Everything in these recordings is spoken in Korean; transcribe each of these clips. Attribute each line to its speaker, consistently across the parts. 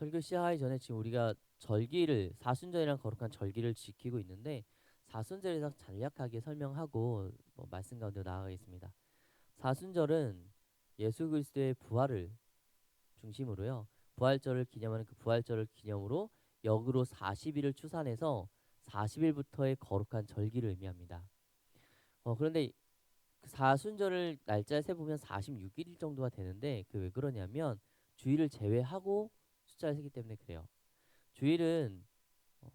Speaker 1: 설교 시작하기 전에 지금 우리가 절기를 사순절이랑 거룩한 절기를 지키고 있는데 사순절에 대해서 간략하게 설명하고 말씀 가운데 나아가겠습니다. 사순절은 예수 그리스도의 부활을 중심으로요. 부활절을 기념하는 그 부활절을 기념으로 역으로 40일을 추산해서 40일부터의 거룩한 절기를 의미합니다. 그런데 그 사순절을 날짜에 세 보면 46일 정도가 되는데 그 왜 그러냐면 주일을 제외하고 숫자를 세기 때문에 그래요. 주일은 어,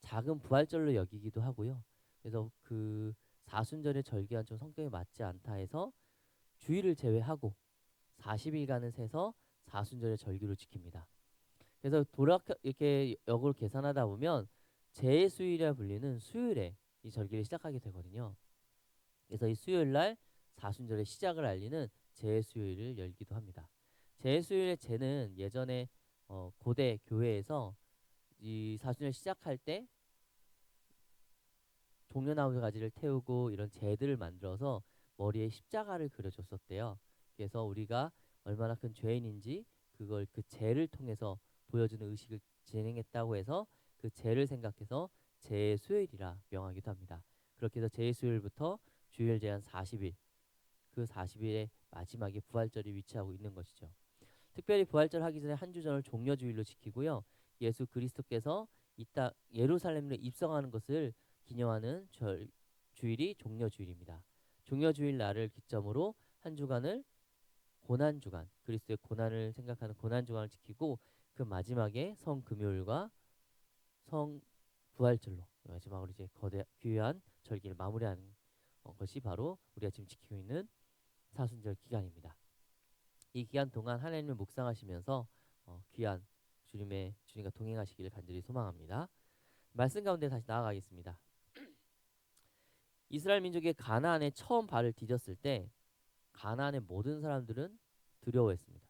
Speaker 1: 작은 부활절로 여기기도 하고요. 그래서 그 사순절의 절기와 좀 성격에 맞지 않다 해서 주일을 제외하고 40일간을 세서 사순절의 절기를 지킵니다. 그래서 이렇게 역으로 계산하다 보면 제수일이라 불리는 수요일에 이 절기를 시작하게 되거든요. 그래서 이 수요일 날 사순절의 시작을 알리는 제수요일을 열기도 합니다. 제수요일의 제는 예전에 고대 교회에서 이 사순절 시작할 때 종려나무 가지를 태우고 이런 제들을 만들어서 머리에 십자가를 그려줬었대요. 그래서 우리가 얼마나 큰 죄인인지 그걸 그 제를 통해서 보여주는 의식을 진행했다고 해서 그 제를 생각해서 제수요일이라 명하기도 합니다. 그렇게 해서 제수요일부터 주일 제한 40일, 그 40일의 마지막에 부활절이 위치하고 있는 것이죠. 특별히 부활절 하기 전에 한 주 전을 종려주일로 지키고요. 예수 그리스도께서 이 땅 예루살렘으로 입성하는 것을 기념하는 주일이 종려주일입니다. 종려주일 날을 기점으로 한 주간을 고난주간, 그리스도의 고난을 생각하는 고난주간을 지키고 그 마지막에 성금요일과 성부활절로 마지막으로 이제 거대 귀한 절기를 마무리하는 것이 바로 우리가 지금 지키고 있는 사순절 기간입니다. 이 기간 동안 하나님을 묵상하시면서 귀한 주님과 동행하시기를 간절히 소망합니다. 말씀 가운데 다시 나아가겠습니다. 이스라엘 민족이 가나안에 처음 발을 디뎠을 때 가나안의 모든 사람들은 두려워했습니다.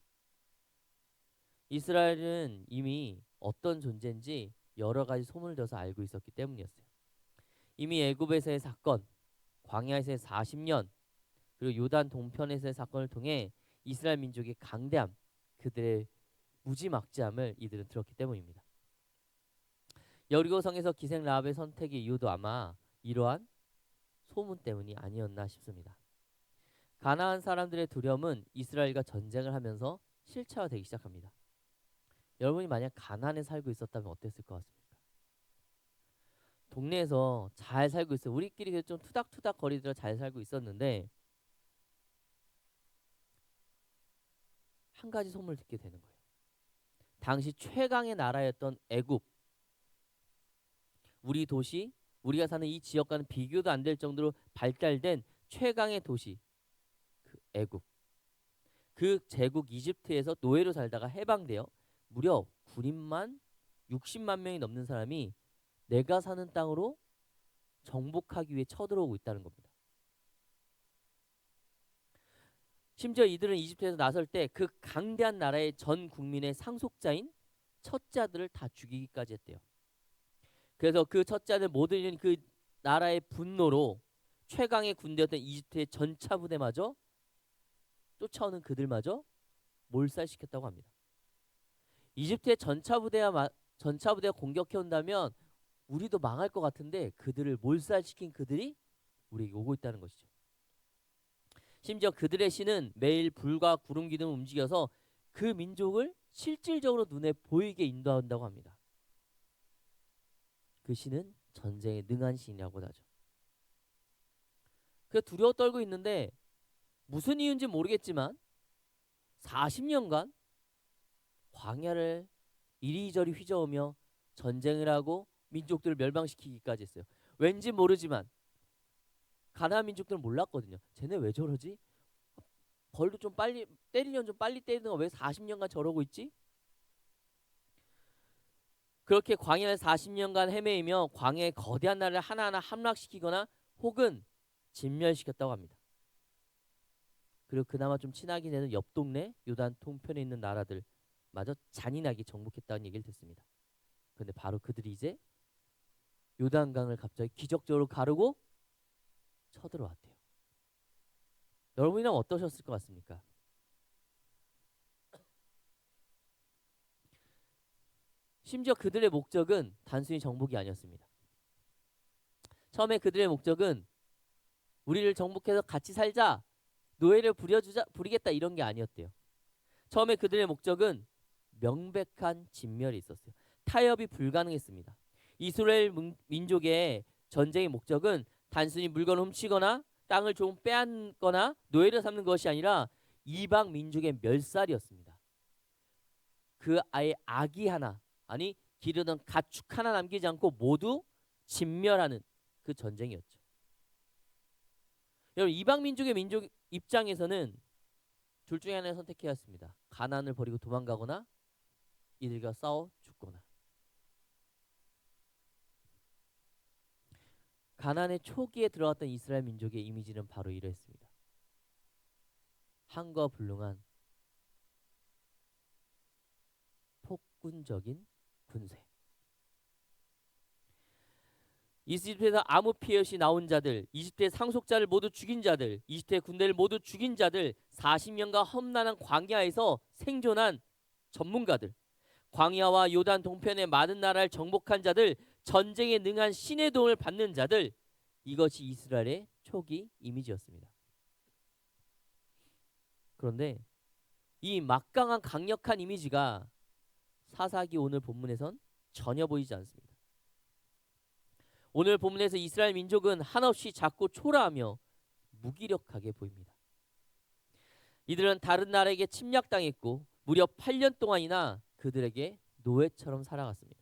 Speaker 1: 이스라엘은 이미 어떤 존재인지 여러 가지 소문을 들어서 알고 있었기 때문이었어요. 이미 애굽에서의 사건, 광야에서의 40년, 그리고 요단 동편에서의 사건을 통해 이스라엘 민족의 강대함, 그들의 무지막지함을 이들은 들었기 때문입니다. 여리고성에서 기생 라합의 선택의 이유도 아마 이러한 소문 때문이 아니었나 싶습니다. 가나안 사람들의 두려움은 이스라엘과 전쟁을 하면서 실체화되기 시작합니다. 여러분이 만약 가나안에 살고 있었다면 어땠을 것 같습니까? 동네에서 잘 살고 있어요. 우리끼리 좀 투닥투닥 거리들어 잘 살고 있었는데 한 가지 소문을 듣게 되는 거예요. 당시 최강의 나라였던 애굽, 우리 도시, 우리가 사는 이 지역과는 비교도 안 될 정도로 발달된 최강의 도시, 그 애굽. 그 제국 이집트에서 노예로 살다가 해방되어 무려 군인만 60만 명이 넘는 사람이 내가 사는 땅으로 정복하기 위해 쳐들어오고 있다는 겁니다. 심지어 이들은 이집트에서 나설 때 그 강대한 나라의 전 국민의 상속자인 첫째 아들을 다 죽이기까지 했대요. 그래서 그 첫째 아들 못 잃은 그 나라의 분노로 최강의 군대였던 이집트의 전차 부대마저 쫓아오는 그들마저 몰살시켰다고 합니다. 이집트의 전차 부대가 공격해 온다면 우리도 망할 것 같은데 그들을 몰살시킨 그들이 우리에게 오고 있다는 것이죠. 심지어 그들의 신은 매일 불과 구름 기둥을 움직여서 그 민족을 실질적으로 눈에 보이게 인도한다고 합니다. 그 신은 전쟁에 능한 신이라고 하죠. 그 두려워 떨고 있는데 무슨 이유인지 모르겠지만 40년간 광야를 이리저리 휘저으며 전쟁을 하고 민족들을 멸망시키기까지 했어요. 왠지 모르지만 가나안 민족들은 몰랐거든요. 쟤네 왜 저러지? 벌도 좀 빨리 때리면 좀 빨리 때리는 거 왜 40년간 저러고 있지? 그렇게 광야를 40년간 헤매이며 광야의 거대한 나라를 하나하나 함락시키거나 혹은 진멸시켰다고 합니다. 그리고 그나마 좀 친하게 되는 옆 동네 요단 동편에 있는 나라들 마저 잔인하게 정복했다는 얘기를 듣습니다. 그런데 바로 그들이 이제 요단강을 갑자기 기적적으로 가르고 쳐들어왔대요. 여러분이라면 어떠셨을 것 같습니까? 심지어 그들의 목적은 단순히 정복이 아니었습니다. 처음에 그들의 목적은 우리를 정복해서 같이 살자, 노예를 부리겠다 이런 게 아니었대요. 처음에 그들의 목적은 명백한 진멸이 있었어요. 타협이 불가능했습니다. 이스라엘 민족의 전쟁의 목적은 단순히 물건을 훔치거나 땅을 좀 빼앗거나 노예를 삼는 것이 아니라 이방 민족의 멸살이었습니다. 그 아예 아기 하나, 아니 기르던 가축 하나 남기지 않고 모두 진멸하는 그 전쟁이었죠. 여러분, 이방 민족의 민족 입장에서는 둘 중에 하나를 선택해야 했습니다. 가나안을 버리고 도망가거나 이들과 싸워 죽거나. 가나안의 초기에 들어왔던 이스라엘 민족의 이미지는 바로 이랬습니다. 한과 불능한 폭군적인 군세. 이집트에서 아무 피해 없이 나온 자들, 이집트의 상속자를 모두 죽인 자들, 이집트의 군대를 모두 죽인 자들, 40년간 험난한 광야에서 생존한 전문가들, 광야와 요단 동편의 많은 나라를 정복한 자들, 전쟁에 능한 신의 도움을 받는 자들, 이것이 이스라엘의 초기 이미지였습니다. 그런데 이 막강한 강력한 이미지가 사사기 오늘 본문에선 전혀 보이지 않습니다. 오늘 본문에서 이스라엘 민족은 한없이 작고 초라하며 무기력하게 보입니다. 이들은 다른 나라에게 침략당했고 무려 8년 동안이나 그들에게 노예처럼 살아갔습니다.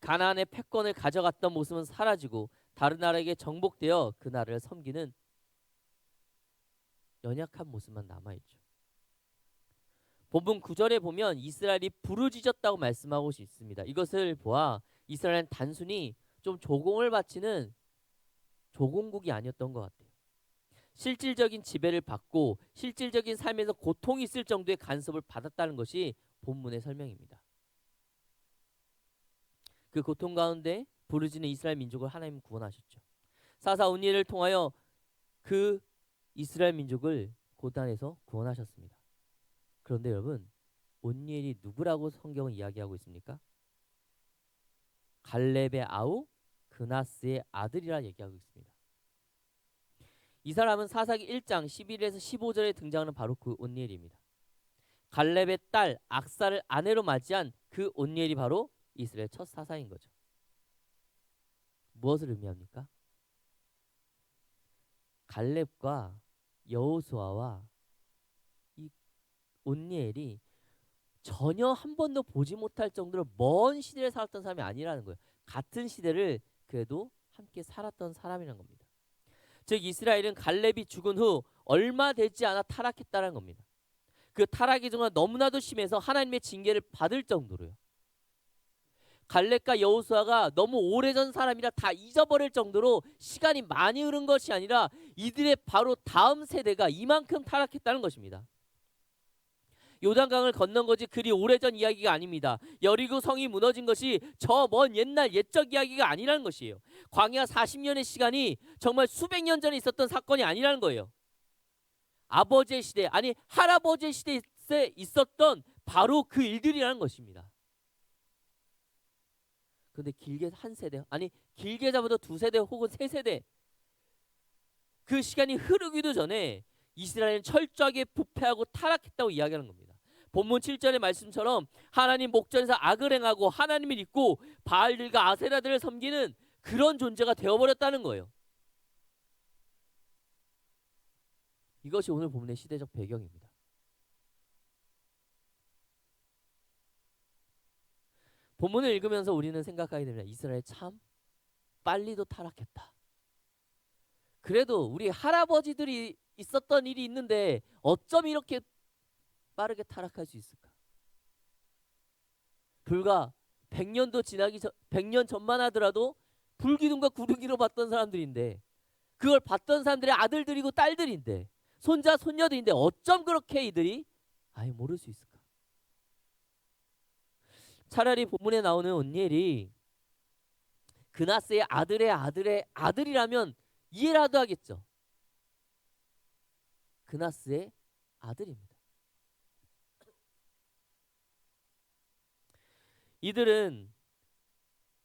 Speaker 1: 가나안의 패권을 가져갔던 모습은 사라지고 다른 나라에게 정복되어 그 나라를 섬기는 연약한 모습만 남아있죠. 본문 9절에 보면 이스라엘이 부르짖었다고 말씀하고 있습니다. 이것을 보아 이스라엘은 단순히 좀 조공을 바치는 조공국이 아니었던 것 같아요. 실질적인 지배를 받고 실질적인 삶에서 고통이 있을 정도의 간섭을 받았다는 것이 본문의 설명입니다. 그 고통 가운데 부르짖는 이스라엘 민족을 하나님 구원하셨죠. 사사 온니엘을 통하여 그 이스라엘 민족을 고단에서 구원하셨습니다. 그런데 여러분, 온니엘이 누구라고 성경은 이야기하고 있습니까? 갈렙의 아우 그나스의 아들이라 얘기하고 있습니다. 이 사람은 사사기 1장 11에서 15절에 등장하는 바로 그 온니엘입니다. 갈렙의 딸 악사를 아내로 맞이한 그 온니엘이 바로 이스라엘 첫 사사인 거죠. 무엇을 의미합니까? 갈렙과 여호수아와 이 온니엘이 전혀 한 번도 보지 못할 정도로 먼 시대를 살았던 사람이 아니라는 거예요. 같은 시대를 그래도 함께 살았던 사람이라는 겁니다. 즉 이스라엘은 갈렙이 죽은 후 얼마 되지 않아 타락했다는 겁니다. 그 타락이 정말 너무나도 심해서 하나님의 징계를 받을 정도로요. 갈렙과 여호수아가 너무 오래전 사람이라 다 잊어버릴 정도로 시간이 많이 흐른 것이 아니라 이들의 바로 다음 세대가 이만큼 타락했다는 것입니다. 요단강을 건넌 것이 그리 오래전 이야기가 아닙니다. 여리고 성이 무너진 것이 저 먼 옛날 옛적 이야기가 아니라는 것이에요. 광야 40년의 시간이 정말 수백 년 전에 있었던 사건이 아니라는 거예요. 아버지의 시대, 아니 할아버지의 시대에 있었던 바로 그 일들이라는 것입니다. 그런데 길게 한 세대, 아니 길게 잡아도 두 세대 혹은 세 세대, 그 시간이 흐르기도 전에 이스라엘은 철저하게 부패하고 타락했다고 이야기하는 겁니다. 본문 7절의 말씀처럼 하나님 목전에서 악을 행하고 하나님을 잊고 바알들과 아세라들을 섬기는 그런 존재가 되어버렸다는 거예요. 이것이 오늘 본문의 시대적 배경입니다. 본문을 읽으면서 우리는 생각하게 됩니다. 이스라엘 참 빨리도 타락했다. 그래도 우리 할아버지들이 있었던 일이 있는데 어쩜 이렇게 빠르게 타락할 수 있을까? 불과 100년도 지나기 전, 100년 전만 하더라도 불기둥과 구름기로 봤던 사람들인데, 그걸 봤던 사람들의 아들들이고 딸들인데, 손자 손녀들인데 어쩜 그렇게 이들이 아예 모를 수 있을까? 차라리 본문에 나오는 온니엘이 그나스의 아들의 아들의 아들이라면 이해라도 하겠죠. 그나스의 아들입니다. 이들은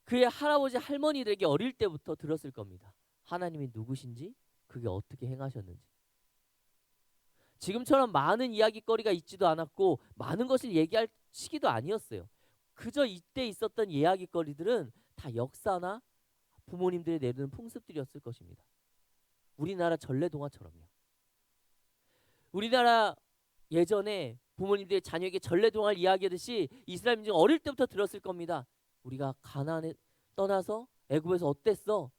Speaker 1: 그의 할아버지 할머니들에게 어릴 때부터 들었을 겁니다. 하나님이 누구신지, 그게 어떻게 행하셨는지. 지금처럼 많은 이야기거리가 있지도 않았고 많은 것을 얘기할 시기도 아니었어요. 그저 이때 있었던 이야기거리들은 다 역사나 부모님들이 내리는 풍습들이었을 것입니다. 우리나라 전래동화처럼요. 우리나라 예전에 부모님들이 자녀에게 전래동화를 이야기하듯이 이스라엘 민족 어릴 때부터 들었을 겁니다. 우리가 가나안에 떠나서 애굽에서 어땠어?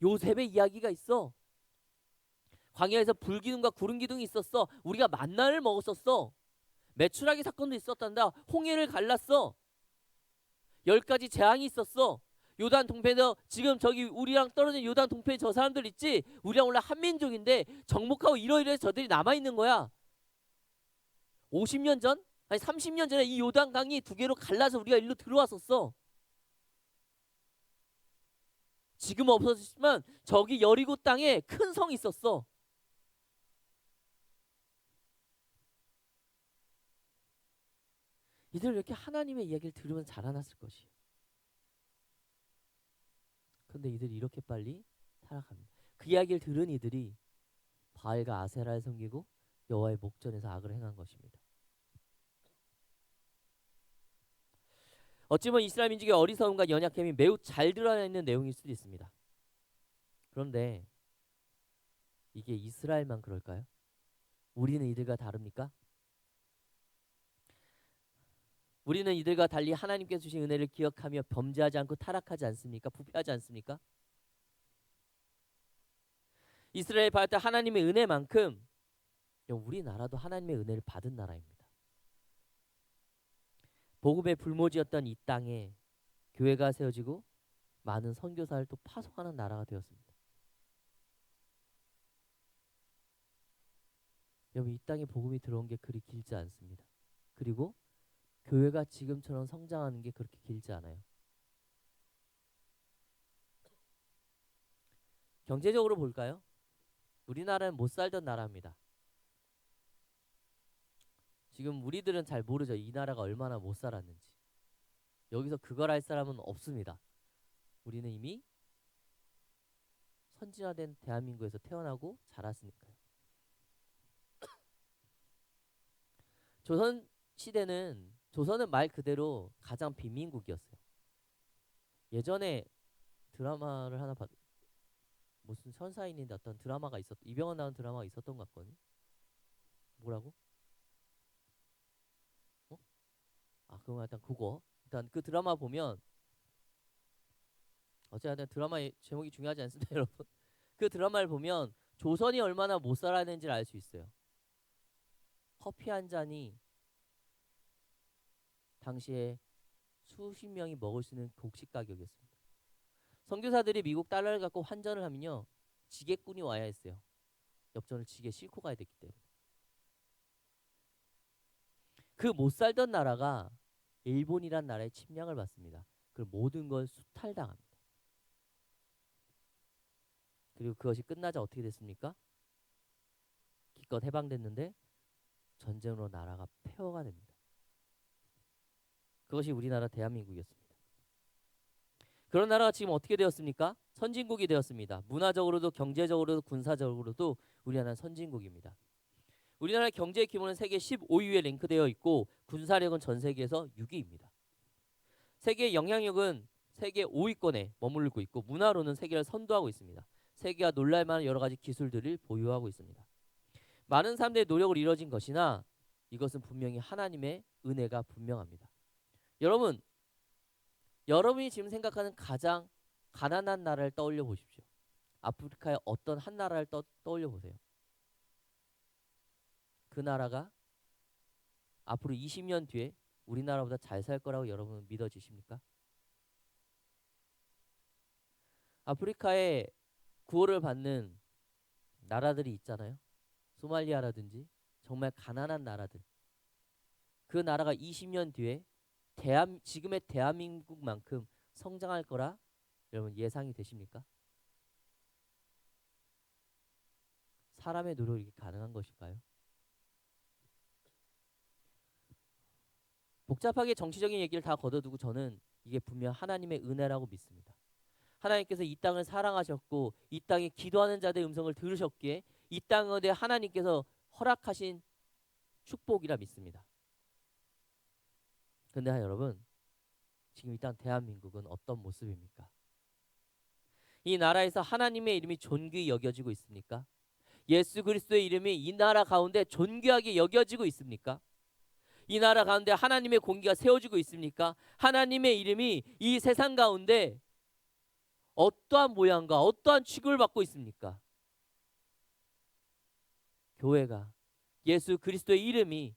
Speaker 1: 요셉의 이야기가 있어. 광야에서 불기둥과 구름기둥이 있었어. 우리가 만나를 먹었었어. 메추라기 사건도 있었단다. 홍해를 갈랐어. 10가지 재앙이 있었어. 요단 동편에서 지금 저기 우리랑 떨어진 요단 동편에 저 사람들 있지? 우리랑 원래 한민족인데 정복하고 이러이러해서 저들이 남아있는 거야. 50년 전? 아니 30년 전에 이 요단강이 두 개로 갈라서 우리가 일로 들어왔었어. 지금 없어졌지만 저기 여리고 땅에 큰 성이 있었어. 이들 이렇게 하나님의 이야기를 들으면 자라났을 것이에요. 근데 이들이 이렇게 빨리 타락합니다. 그 이야기를 들은 이들이 바알과 아세라를 섬기고 여호와의 목전에서 악을 행한 것입니다. 어찌 보면 이스라엘 민족의 어리석음과 연약함이 매우 잘 드러나 있는 내용일 수도 있습니다. 그런데 이게 이스라엘만 그럴까요? 우리는 이들과 다릅니까? 우리는 이들과 달리 하나님께서 주신 은혜를 기억하며 범죄하지 않고 타락하지 않습니까? 부패하지 않습니까? 이스라엘 받았던 하나님의 은혜만큼 우리나라도 하나님의 은혜를 받은 나라입니다. 복음의 불모지였던 이 땅에 교회가 세워지고 많은 선교사를 또 파송하는 나라가 되었습니다. 여러분, 이 땅에 복음이 들어온 게 그리 길지 않습니다. 그리고 교회가 지금처럼 성장하는 게 그렇게 길지 않아요. 경제적으로 볼까요? 우리나라는 못 살던 나라입니다. 지금 우리들은 잘 모르죠. 이 나라가 얼마나 못 살았는지. 여기서 그걸 알 사람은 없습니다. 우리는 이미 선진화된 대한민국에서 태어나고 자랐으니까요. 조선 시대는 조선은 말 그대로 가장 빈민국이었어요. 예전에 드라마를 하나 봤 무슨 천사인인데 어떤 드라마가 이병헌 나온 드라마가 있었던 것 같거든요. 뭐라고? 어? 아, 그거 일단 그거. 일단 그 드라마 보면 어쨌든 드라마의 제목이 중요하지 않습니다, 여러분. 그 드라마를 보면 조선이 얼마나 못 살아냈는지를 알 수 있어요. 커피 한 잔이 당시에 수십 명이 먹을 수 있는 곡식 가격이었습니다. 선교사들이 미국 달러를 갖고 환전을 하면요, 지게꾼이 와야 했어요. 엽전을 지게 싣고 가야 됐기 때문에. 그 못 살던 나라가 일본이란 나라의 침략을 받습니다. 그 모든 걸 수탈당합니다. 그리고 그것이 끝나자 어떻게 됐습니까? 기껏 해방됐는데 전쟁으로 나라가 폐허가 됩니다. 그것이 우리나라 대한민국이었습니다. 그런 나라가 지금 어떻게 되었습니까? 선진국이 되었습니다. 문화적으로도 경제적으로도 군사적으로도 우리나라는 선진국입니다. 우리나라의 경제 규모는 세계 15위에 랭크되어 있고 군사력은 전 세계에서 6위입니다. 세계의 영향력은 세계 5위권에 머무르고 있고 문화로는 세계를 선도하고 있습니다. 세계가 놀랄만한 여러 가지 기술들을 보유하고 있습니다. 많은 사람들의 노력으로 이루어진 것이나 이것은 분명히 하나님의 은혜가 분명합니다. 여러분이 지금 생각하는 가장 가난한 나라를 떠올려 보십시오. 아프리카의 어떤 한 나라를 떠올려 보세요. 그 나라가 앞으로 20년 뒤에 우리나라보다 잘 살 거라고 여러분 믿어지십니까? 아프리카에 구호를 받는 나라들이 있잖아요. 소말리아라든지 정말 가난한 나라들. 그 나라가 20년 뒤에 지금의 대한민국만큼 성장할 거라 여러분 예상이 되십니까? 사람의 노력이 가능한 것일까요? 복잡하게 정치적인 얘기를 다 걷어두고 저는 이게 분명 하나님의 은혜라고 믿습니다. 하나님께서 이 땅을 사랑하셨고 이 땅에 기도하는 자들의 음성을 들으셨기에 이 땅에 하나님께서 허락하신 축복이라 믿습니다. 근데 여러분, 지금 이 땅 대한민국은 어떤 모습입니까? 이 나라에서 하나님의 이름이 존귀히 여겨지고 있습니까? 예수 그리스도의 이름이 이 나라 가운데 존귀하게 여겨지고 있습니까? 이 나라 가운데 하나님의 공기가 세워지고 있습니까? 하나님의 이름이 이 세상 가운데 어떠한 모양과 어떠한 취급을 받고 있습니까? 교회가 예수 그리스도의 이름이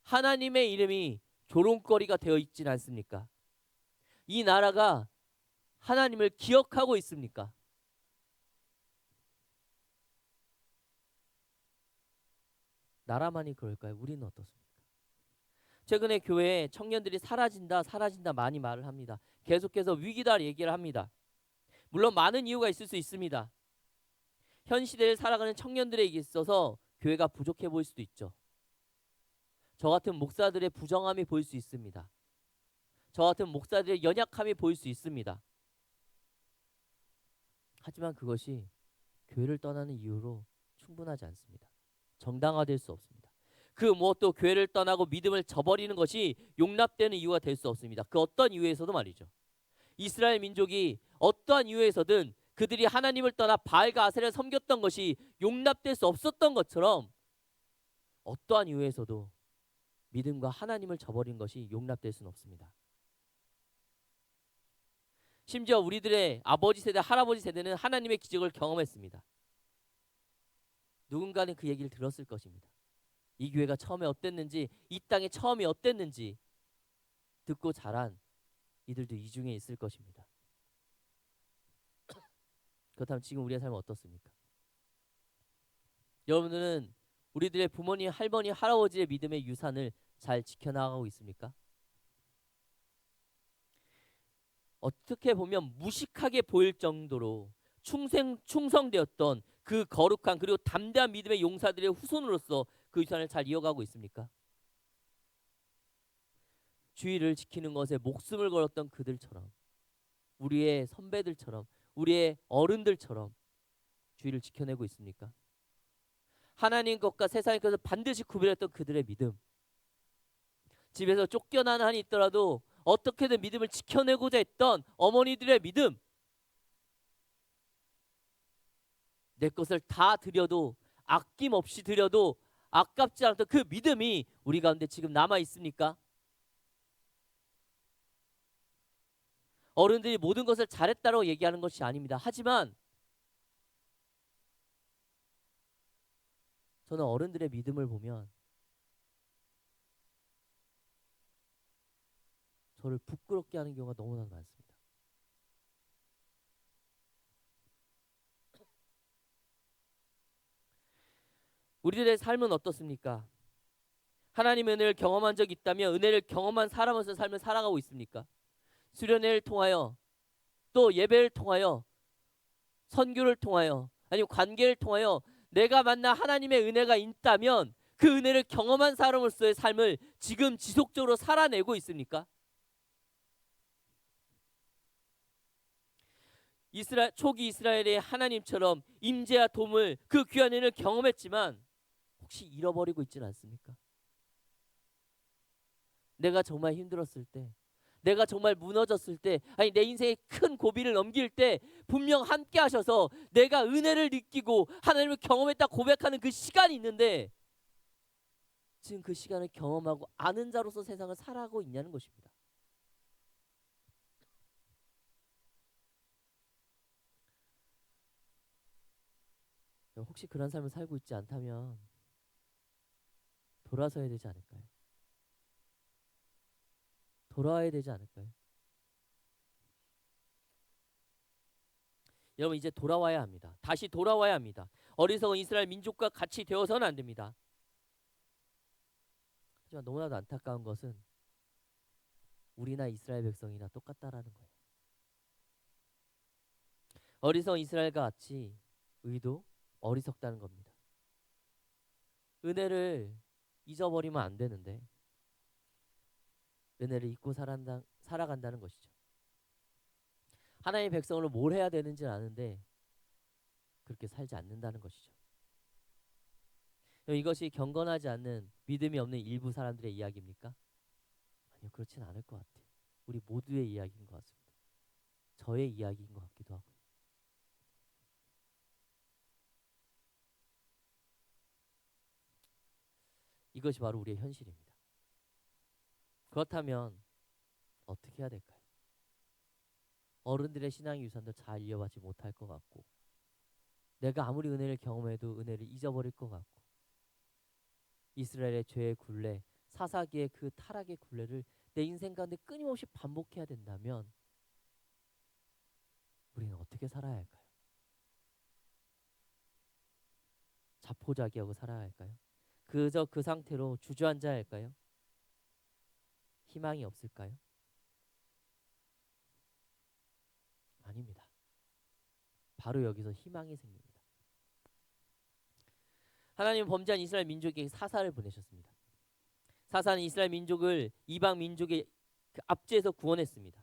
Speaker 1: 하나님의 이름이 조롱거리가 되어 있진 않습니까? 이 나라가 하나님을 기억하고 있습니까? 나라만이 그럴까요? 우리는 어떻습니까? 최근에 교회에 청년들이 사라진다 사라진다 많이 말을 합니다. 계속해서 위기다 얘기를 합니다. 물론 많은 이유가 있을 수 있습니다. 현 시대를 살아가는 청년들에게 있어서 교회가 부족해 보일 수도 있죠. 저 같은 목사들의 부정함이 보일 수 있습니다. 저 같은 목사들의 연약함이 보일 수 있습니다. 하지만 그것이 교회를 떠나는 이유로 충분하지 않습니다. 정당화될 수 없습니다. 그 무엇도 교회를 떠나고 믿음을 저버리는 것이 용납되는 이유가 될 수 없습니다. 그 어떤 이유에서도 말이죠. 이스라엘 민족이 어떠한 이유에서든 그들이 하나님을 떠나 바알과 아세라를 섬겼던 것이 용납될 수 없었던 것처럼 어떠한 이유에서도 믿음과 하나님을 저버린 것이 용납될 수는 없습니다. 심지어 우리들의 아버지 세대, 할아버지 세대는 하나님의 기적을 경험했습니다. 누군가는 그 얘기를 들었을 것입니다. 이 교회가 처음에 어땠는지, 이 땅의 처음이 어땠는지 듣고 자란 이들도 이 중에 있을 것입니다. 그렇다면 지금 우리의 삶은 어떻습니까? 여러분들은 우리들의 부모님, 할머니, 할아버지의 믿음의 유산을 잘 지켜나가고 있습니까? 어떻게 보면 무식하게 보일 정도로 충성되었던 그 거룩한 그리고 담대한 믿음의 용사들의 후손으로서 그 유산을 잘 이어가고 있습니까? 주의를 지키는 것에 목숨을 걸었던 그들처럼, 우리의 선배들처럼, 우리의 어른들처럼 주의를 지켜내고 있습니까? 하나님 것과 세상의 것을 반드시 구별했던 그들의 믿음, 집에서 쫓겨나는 한이 있더라도 어떻게든 믿음을 지켜내고자 했던 어머니들의 믿음, 내 것을 다 드려도 아낌없이 드려도 아깝지 않았던 그 믿음이 우리 가운데 지금 남아 있습니까? 어른들이 모든 것을 잘했다고 얘기하는 것이 아닙니다. 하지만 저는 어른들의 믿음을 보면 저를 부끄럽게 하는 경우가 너무나 많습니다. 우리들의 삶은 어떻습니까? 하나님의 은혜를 경험한 적이 있다면 은혜를 경험한 사람으로서 삶을 살아가고 있습니까? 수련회를 통하여 또 예배를 통하여 선교를 통하여 아니면 관계를 통하여 내가 만난 하나님의 은혜가 있다면 그 은혜를 경험한 사람으로서의 삶을 지금 지속적으로 살아내고 있습니까? 초기 이스라엘의 하나님처럼 임재와 도움을 그 귀한 은혜를 경험했지만 혹시 잃어버리고 있지는 않습니까? 내가 정말 힘들었을 때, 내가 정말 무너졌을 때, 아니 내 인생의 큰 고비를 넘길 때 분명 함께 하셔서 내가 은혜를 느끼고 하나님을 경험했다 고백하는 그 시간이 있는데 지금 그 시간을 경험하고 아는 자로서 세상을 살아가고 있냐는 것입니다. 혹시 그런 삶을 살고 있지 않다면 돌아서야 되지 않을까요? 돌아와야 되지 않을까요? 여러분 이제 돌아와야 합니다. 다시 돌아와야 합니다. 어리석은 이스라엘 민족과 같이 되어서는 안 됩니다. 하지만 너무나도 안타까운 것은 우리나 이스라엘 백성이나 똑같다라는 거예요. 어리석은 이스라엘과 같이 의도 어리석다는 겁니다. 은혜를 잊어버리면 안 되는데 은혜를 잊고 살아간다는 것이죠. 하나님의 백성으로 뭘 해야 되는지 아는데 그렇게 살지 않는다는 것이죠. 이것이 경건하지 않는 믿음이 없는 일부 사람들의 이야기입니까? 아니요, 그렇진 않을 것 같아요. 우리 모두의 이야기인 것 같습니다. 저의 이야기인 것 같기도 하고요. 이것이 바로 우리의 현실입니다. 그렇다면 어떻게 해야 될까요? 어른들의 신앙의 유산도 잘 이어받지 못할 것 같고, 내가 아무리 은혜를 경험해도 은혜를 잊어버릴 것 같고, 이스라엘의 죄의 굴레, 사사기의 그 타락의 굴레를 내 인생 가운데 끊임없이 반복해야 된다면 우리는 어떻게 살아야 할까요? 자포자기하고 살아야 할까요? 그저 그 상태로 주저앉아야 할까요? 희망이 없을까요? 아닙니다. 바로 여기서 희망이 생깁니다. 하나님은 범죄한 이스라엘 민족에게 사사를 보내셨습니다. 사사는 이스라엘 민족을 이방 민족의 그 압제에서 구원했습니다.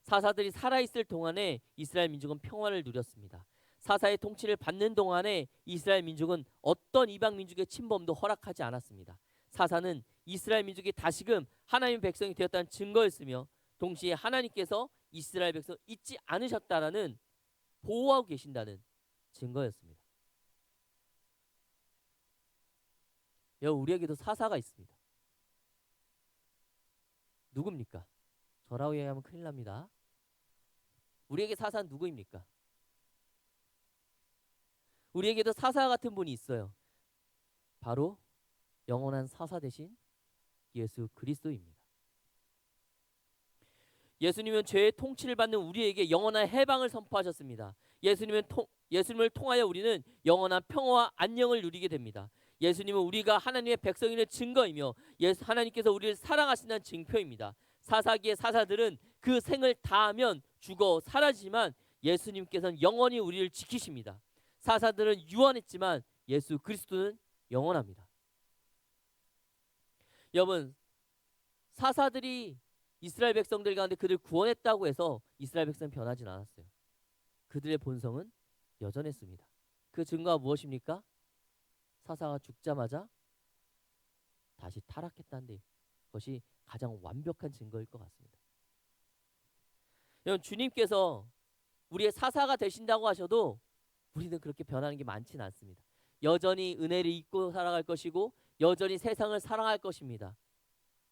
Speaker 1: 사사들이 살아있을 동안에 이스라엘 민족은 평화를 누렸습니다. 사사의 통치를 받는 동안에 이스라엘 민족은 어떤 이방 민족의 침범도 허락하지 않았습니다. 사사는 이스라엘 민족이 다시금 하나님의 백성이 되었다는 증거였으며 동시에 하나님께서 이스라엘 백성 잊지 않으셨다라는 보호하고 계신다는 증거였습니다. 우리에게도 사사가 있습니다. 누굽니까? 저라고 얘기하면 큰일 납니다. 우리에게 사사는 누구입니까? 우리에게도 사사 같은 분이 있어요. 바로 영원한 사사 되신 예수 그리스도입니다. 예수님은 죄의 통치를 받는 우리에게 영원한 해방을 선포하셨습니다. 예수님을 통하여 우리는 영원한 평화와 안녕을 누리게 됩니다. 예수님은 우리가 하나님의 백성임의 증거이며 하나님께서 우리를 사랑하신다는 증표입니다. 사사기의 사사들은 그 생을 다하면 죽어 사라지지만 예수님께서는 영원히 우리를 지키십니다. 사사들은 유언했지만 예수 그리스도는 영원합니다. 여러분, 사사들이 이스라엘 백성들 가운데 그들 구원했다고 해서 이스라엘 백성은 변하진 않았어요. 그들의 본성은 여전했습니다. 그 증거가 무엇입니까? 사사가 죽자마자 다시 타락했다는데 그것이 가장 완벽한 증거일 것 같습니다. 여러분, 주님께서 우리의 사사가 되신다고 하셔도 우리는 그렇게 변하는 게 많지는 않습니다. 여전히 은혜를 잊고 살아갈 것이고 여전히 세상을 사랑할 것입니다.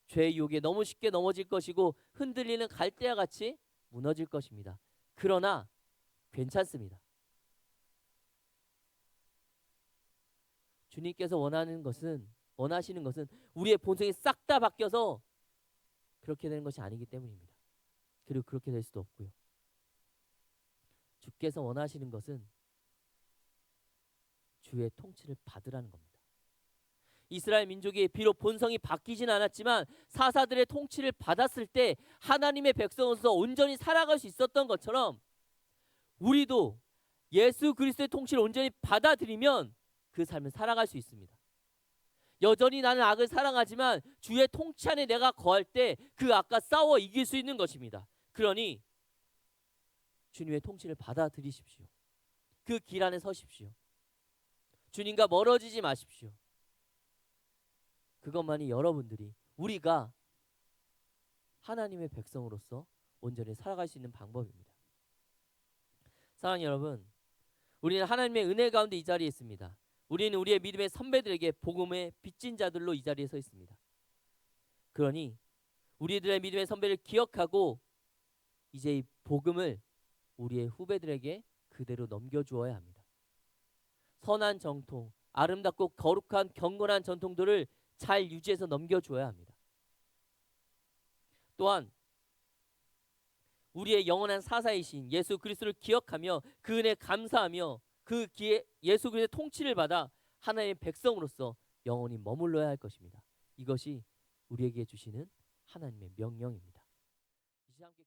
Speaker 1: 죄의 유혹에 너무 쉽게 넘어질 것이고 흔들리는 갈대와 같이 무너질 것입니다. 그러나 괜찮습니다. 주님께서 원하시는 것은 우리의 본성이 싹 다 바뀌어서 그렇게 되는 것이 아니기 때문입니다. 그리고 그렇게 될 수도 없고요. 주께서 원하시는 것은 주의 통치를 받으라는 겁니다. 이스라엘 민족이 비록 본성이 바뀌진 않았지만 사사들의 통치를 받았을 때 하나님의 백성으로서 온전히 살아갈 수 있었던 것처럼 우리도 예수 그리스도의 통치를 온전히 받아들이면 그 삶을 살아갈 수 있습니다. 여전히 나는 악을 사랑하지만 주의 통치 안에 내가 거할 때 그 악과 싸워 이길 수 있는 것입니다. 그러니 주님의 통치를 받아들이십시오. 그 길 안에 서십시오. 주님과 멀어지지 마십시오. 그것만이 우리가 하나님의 백성으로서 온전히 살아갈 수 있는 방법입니다. 사랑하는 여러분, 우리는 하나님의 은혜 가운데 이 자리에 있습니다. 우리는 우리의 믿음의 선배들에게 복음의 빚진 자들로 이 자리에 서 있습니다. 그러니 우리들의 믿음의 선배를 기억하고 이제 이 복음을 우리의 후배들에게 그대로 넘겨주어야 합니다. 선한 정통, 아름답고 거룩한 경건한 전통들을 잘 유지해서 넘겨줘야 합니다. 또한 우리의 영원한 사사이신 예수 그리스도를 기억하며 그 은혜에 감사하며 그 기에 예수 그리스도의 통치를 받아 하나님의 백성으로서 영원히 머물러야 할 것입니다. 이것이 우리에게 주시는 하나님의 명령입니다. 이제 함께